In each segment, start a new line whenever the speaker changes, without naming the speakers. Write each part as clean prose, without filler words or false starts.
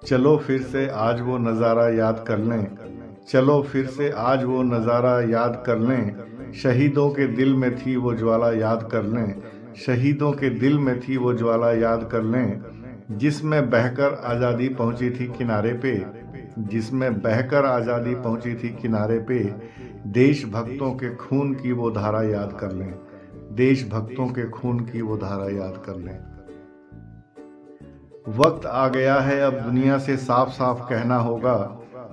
चलो फिर से आज वो नज़ारा याद कर लें, चलो फिर से आज वो नज़ारा याद कर लें। शहीदों के दिल में थी वो ज्वाला याद कर लें, शहीदों के दिल में थी वो ज्वाला याद कर लें। जिसमें बहकर आज़ादी पहुंची थी किनारे पे, जिसमें बहकर आज़ादी पहुंची थी किनारे पे। देशभक्तों के खून की वो धारा याद कर लें, देशभक्तों के खून की वो धारा याद कर लें। वक्त आ गया है अब दुनिया से साफ साफ कहना होगा,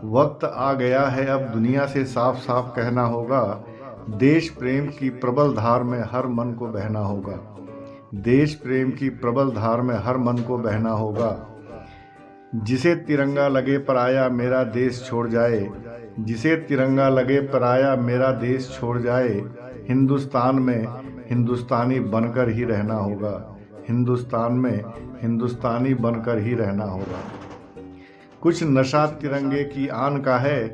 वक्त आ गया है अब दुनिया से साफ साफ कहना होगा। देश प्रेम की प्रबल धार में हर मन को बहना होगा, देश प्रेम की प्रबल धार में हर मन को बहना होगा। जिसे तिरंगा लगे पराया मेरा देश छोड़ जाए, जिसे तिरंगा लगे पराया मेरा देश छोड़ जाए। हिंदुस्तान में हिंदुस्तानी बनकर ही रहना होगा, हिंदुस्तान में हिंदुस्तानी बनकर ही रहना होगा। कुछ नशा तिरंगे की आन का है,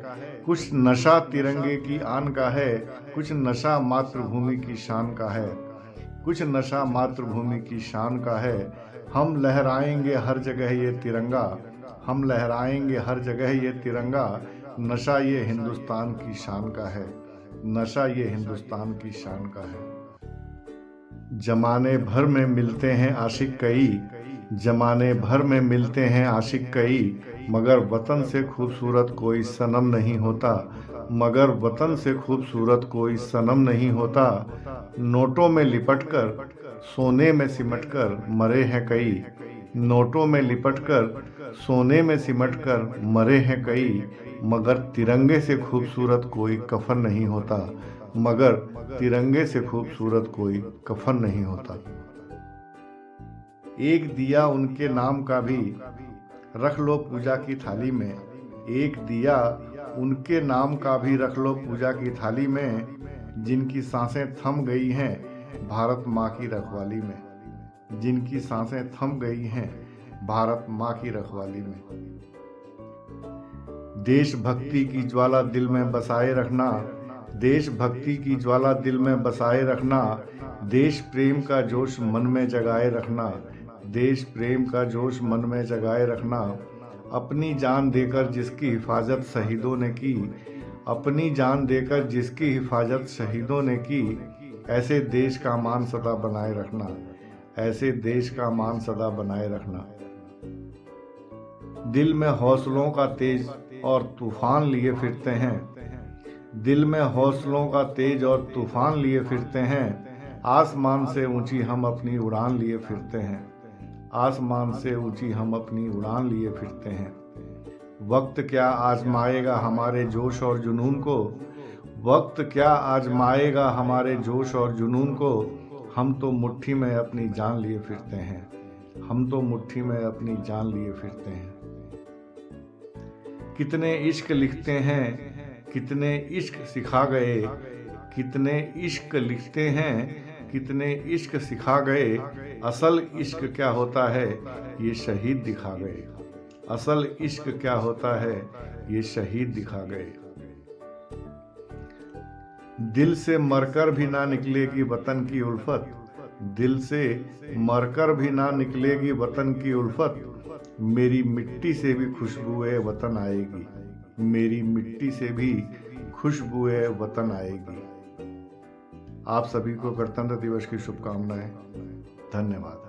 कुछ नशा तिरंगे की आन का है। कुछ नशा मातृभूमि की शान का है, कुछ नशा मातृभूमि की शान का है। हम लहराएंगे हर जगह ये तिरंगा, हम लहराएंगे हर जगह ये तिरंगा। नशा ये हिंदुस्तान की शान का है, नशा ये हिंदुस्तान की शान का है। जमाने भर में मिलते हैं आशिक कई, जमाने भर में मिलते हैं आशिक कई। मगर वतन से खूबसूरत कोई सनम नहीं होता, मगर वतन से खूबसूरत कोई सनम नहीं होता। नोटों में लिपटकर सोने में सिमटकर मरे हैं कई, नोटों में लिपटकर सोने में सिमटकर मरे हैं कई। मगर तिरंगे से खूबसूरत कोई कफन नहीं होता, मगर तिरंगे से खूबसूरत कोई कफन नहीं होता। एक दिया उनके नाम का भी रख लो पूजा की थाली में, एक दिया उनके नाम का भी रख लो पूजा की थाली में। जिनकी सांसें थम गई हैं भारत माँ की रखवाली में, जिनकी सांसें थम गई हैं भारत माँ की रखवाली में। देशभक्ति की ज्वाला दिल में बसाए रखना, देशभक्ति की ज्वाला दिल में बसाए रखना। देश प्रेम का जोश मन में जगाए रखना, देश प्रेम का जोश मन में जगाए रखना। अपनी जान देकर जिसकी हिफाजत शहीदों ने की, अपनी जान देकर जिसकी हिफाजत शहीदों ने की। ऐसे देश का मान सदा बनाए रखना, ऐसे देश का मान सदा बनाए रखना। दिल में हौसलों का तेज और तूफान लिए फिरते हैं, दिल में हौसलों का तेज और तूफान लिए फिरते हैं। आसमान से ऊंची हम अपनी उड़ान लिए फिरते हैं, आसमान से ऊंची हम अपनी उड़ान लिए फिरते हैं। वक्त क्या आजमाएगा हमारे जोश और जुनून को, वक्त क्या आजमाएगा हमारे जोश और जुनून को। हम तो मुट्ठी में अपनी जान लिए फिरते हैं, हम तो मुट्ठी में अपनी जान लिए फिरते हैं। कितने इश्क लिखते हैं, कितने इश्क सिखा गए, कितने इश्क लिखते हैं, कितने इश्क सिखा गए। असल इश्क क्या होता है ये शहीद दिखा गए, असल इश्क क्या होता है ये शहीद दिखा गए। दिल से मरकर भी ना निकलेगी वतन की उल्फत, दिल से मरकर भी ना निकलेगी वतन की उल्फत। मेरी मिट्टी से भी खुशबुए वतन आएगी, मेरी मिट्टी से भी खुशबुए वतन आएगी। आप सभी को गणतंत्र दिवस की शुभकामनाएं। धन्यवाद।